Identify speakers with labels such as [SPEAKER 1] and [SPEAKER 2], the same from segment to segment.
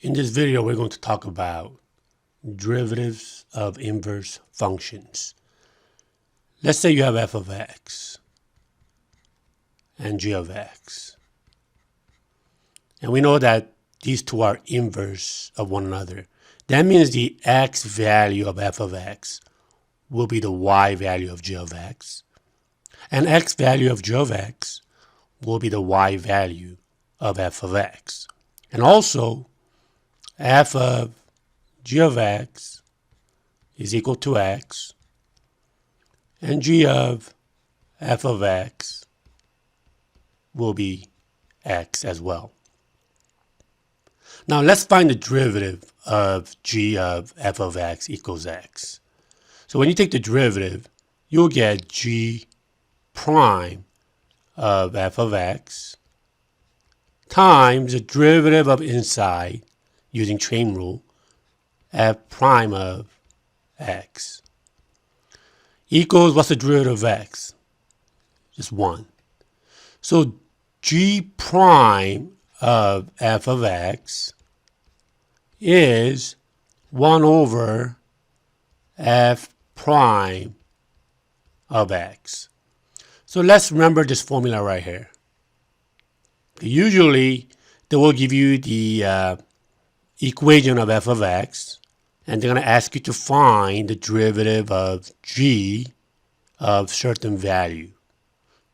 [SPEAKER 1] In this video, we're going to talk about derivatives of inverse functions. Let's say you have f of x and g of x. And we know that these two are inverse of one another. That means the x value of f of x will be the y value of g of x. And x value of g of x will be the y value of f of x. And also, f of g of x is equal to x, and g of f of x will be x as well. Now let's find the derivative of g of f of x equals x. So when you take the derivative, you'll get g prime of f of x times the derivative of inside, using chain rule, f prime of x equals, what's the derivative of x? Just 1. So g prime of f of x is 1 over f prime of x. So let's remember this formula right here. Usually they will give you the equation of f of x, and they're going to ask you to find the derivative of g of certain value.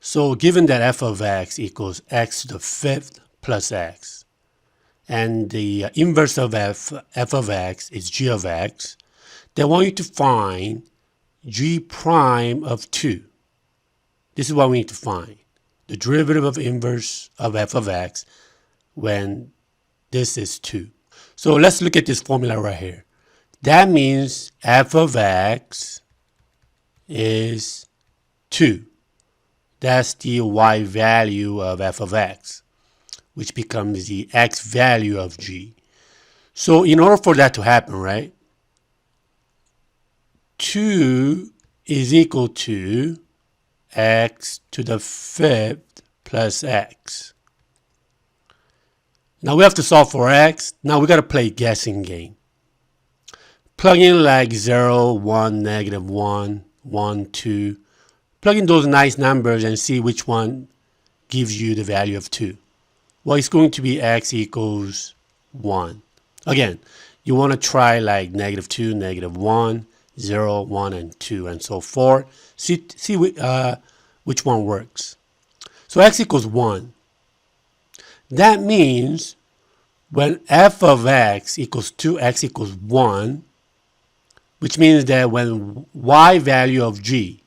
[SPEAKER 1] So given that f of x equals x to the fifth plus x, and the inverse of f of x is g of x, they want you to find g prime of 2. This is what we need to find. The derivative of inverse of f of x when this is 2. So let's look at this formula right here. That means f of x is 2. That's the y value of f of x, which becomes the x value of g. So in order for that to happen, right, 2 is equal to x to the fifth plus x. Now we have to solve for x. Now we got to play guessing game. Plug in like 0, 1, negative 1, 1, 2. Plug in those nice numbers and see which one gives you the value of 2. Well, it's going to be x equals 1. Again, you want to try like negative 2, negative 1, 0, 1, and 2, and so forth. See which one works. So x equals 1. That means when f of x equals 2x equals 1, which means that when y value of g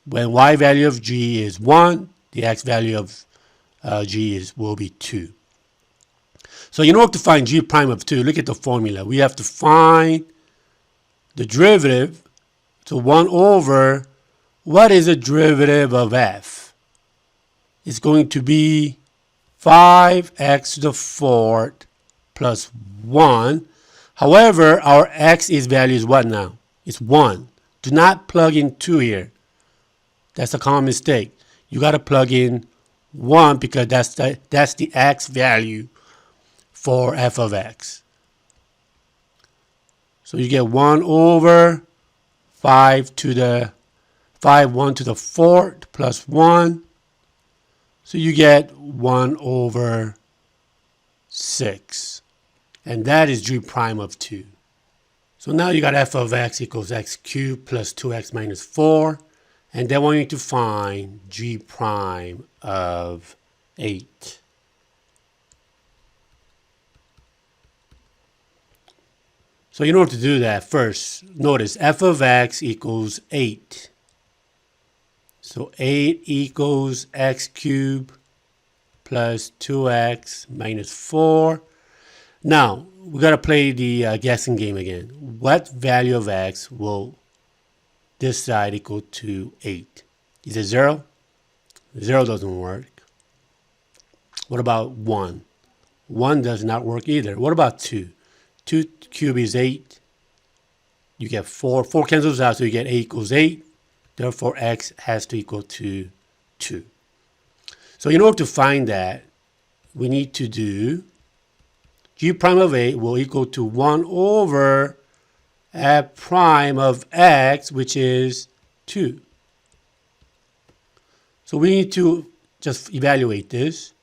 [SPEAKER 1] is 1, the x value of g will be 2. So in order to find g prime of 2, look at the formula. We have to find the derivative. So 1 over, what is the derivative of f? It's going to be 5x to the fourth plus 1. However, our x value is what now? It's 1. Do not plug in 2 here. That's a common mistake. You got to plug in 1 because that's the x value for f of x. So you get 1 over 1 to the fourth plus 1. So you get 1 over 6. And that is g prime of 2. So now you got f of x equals x cubed plus 2x minus 4. And they want you to find g prime of 8. So in order to do that, first, notice f of x equals 8. So 8 equals x cubed plus 2x minus 4. Now, we got to play the guessing game again. What value of x will this side equal to 8? Is it 0? 0 doesn't work. What about 1? 1 does not work either. What about 2? 2 cubed is 8. You get 4. 4 cancels out, so you get 8 equals 8. Therefore, x has to equal to 2. So in order to find that, we need to do g prime of 8 will equal to 1 over f prime of x, which is 2. So we need to just evaluate this.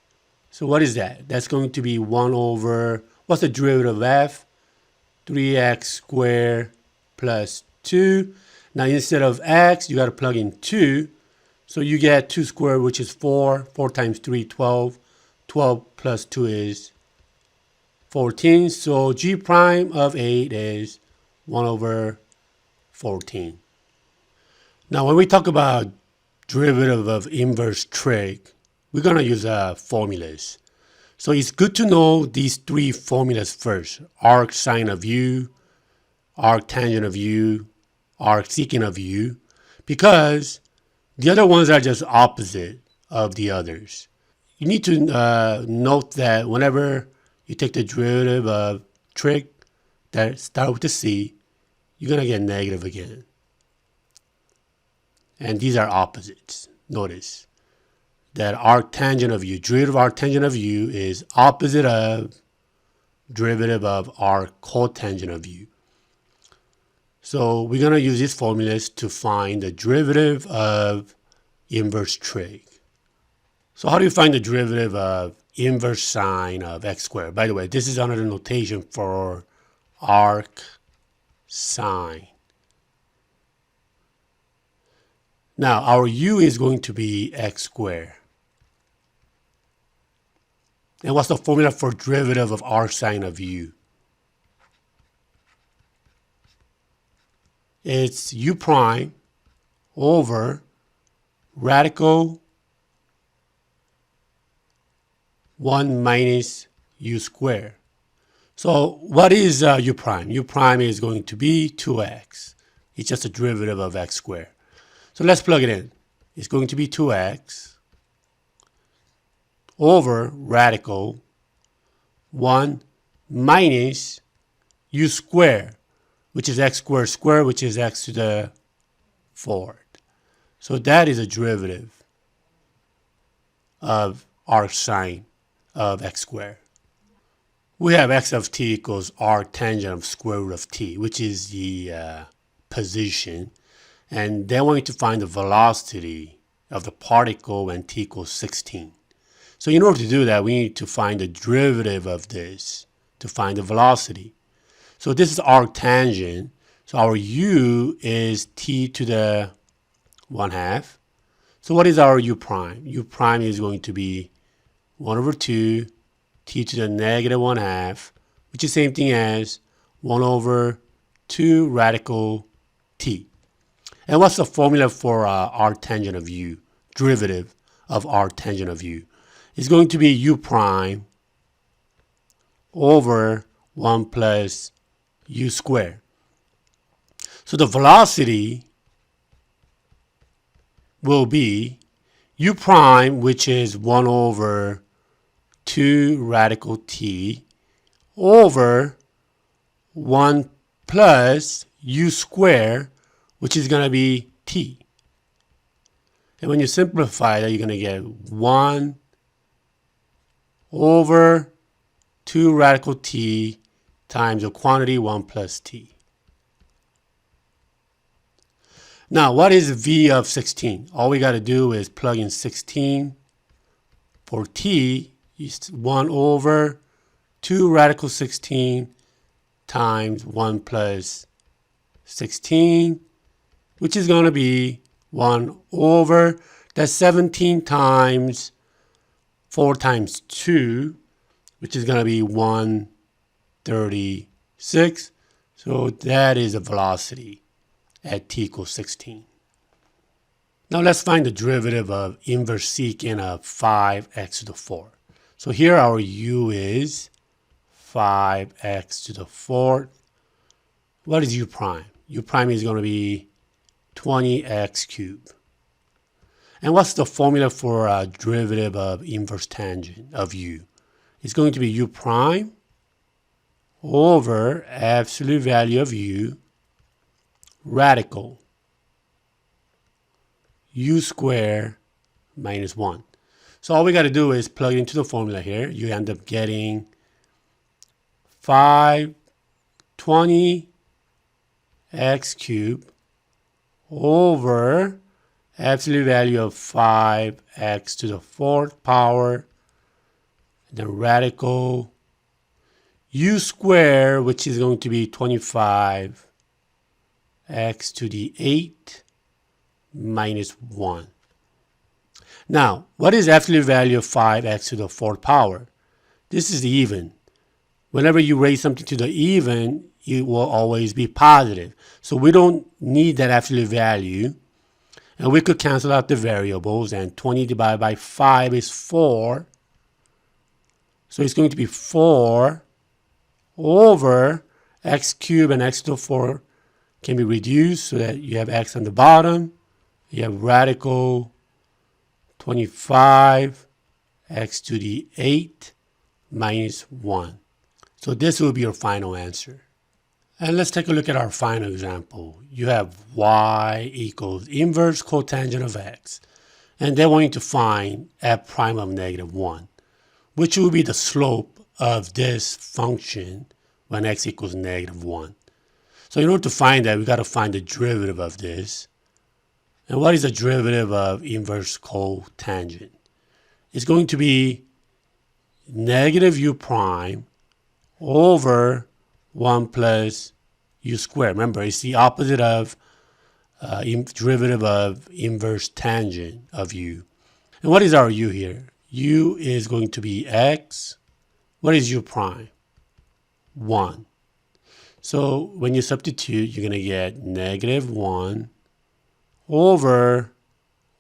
[SPEAKER 1] So what is that? That's going to be 1 over, what's the derivative of f? 3x squared plus 2. Now instead of x, you got to plug in 2. So you get 2 squared, which is 4. 4 times 3, 12. 12 plus 2 is 14. So g prime of 8 is 1 over 14. Now when we talk about derivative of inverse trig, we're going to use formulas. So it's good to know these 3 formulas first. Arc sine of u, arc tangent of u, arc secant of u, because the other ones are just opposite of the others. You need to note that whenever you take the derivative of trig that start with the c, you're going to get negative again. And these are opposites. Notice that arc tangent of u, derivative of arc tangent of u is opposite of derivative of arc cotangent of u. So we're going to use these formulas to find the derivative of inverse trig. So how do you find the derivative of inverse sine of x squared? By the way, this is another notation for arc sine. Now, our u is going to be x squared. And what's the formula for derivative of arc sine of u? It's u prime over radical 1 minus u squared. So what is u prime? U prime is going to be 2x. It's just a derivative of x squared. So let's plug it in. It's going to be 2x over radical 1 minus u squared, which is x squared squared, which is x to the 4th. So that is a derivative of arc sine of x squared. We have x of t equals arc tangent of square root of t, which is the position. And then we need to find the velocity of the particle when t equals 16. So in order to do that, we need to find the derivative of this to find the velocity. So this is arc tangent. So our u is t to the 1/2. So what is our u prime? U prime is going to be 1 over 2 t to the negative 1/2, which is the same thing as 1 over 2 radical t. And what's the formula for arc tangent of u, derivative of arc tangent of u? It's going to be u prime over 1 plus u squared. So the velocity will be u prime, which is 1 over 2 radical t over 1 plus u squared, which is going to be t. And when you simplify that, you're going to get 1 over 2 radical t times the quantity 1 plus t. Now, what is v of 16? All we got to do is plug in 16 for t is 1 over 2 radical 16 times 1 plus 16, which is going to be 1 over, that's 17 times 4 times 2, which is going to be 136. So that is the velocity at t equals 16. Now let's find the derivative of inverse secant of 5x to the 4. So here our u is 5x to the 4th. What is u prime? U prime is going to be 20x cubed. And what's the formula for a derivative of inverse tangent of u? It's going to be u prime over absolute value of u radical u squared minus 1. So all we got to do is plug it into the formula here. You end up getting 520 x cubed over absolute value of 5x to the fourth power, the radical u squared, which is going to be 25 x to the 8 minus 1. Now, what is absolute value of 5x to the fourth power? This is the even. Whenever you raise something to the even, it will always be positive. So we don't need that absolute value. And we could cancel out the variables, and 20 divided by 5 is 4. So it's going to be 4 over x cubed, and x to the 4 can be reduced so that you have x on the bottom. You have radical 25 x to the 8 minus 1. So this will be your final answer. And let's take a look at our final example. You have y equals inverse cotangent of x. And they want you to find f prime of negative 1, which will be the slope of this function when x equals negative 1. So in order to find that, we got to find the derivative of this. And what is the derivative of inverse cotangent? It's going to be negative u prime over 1 plus u squared. Remember, it's the opposite of derivative of inverse tangent of u. And what is our u here? U is going to be x. What is u prime? 1. So when you substitute, you're going to get negative 1 over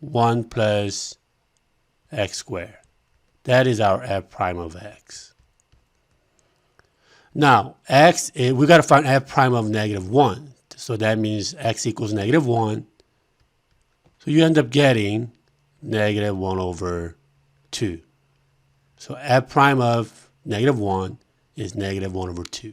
[SPEAKER 1] 1 plus x squared. That is our f prime of x. Now, we got to find f prime of negative 1. So that means x equals negative 1. So you end up getting negative 1 over 2. So f prime of negative 1 is negative 1 over 2.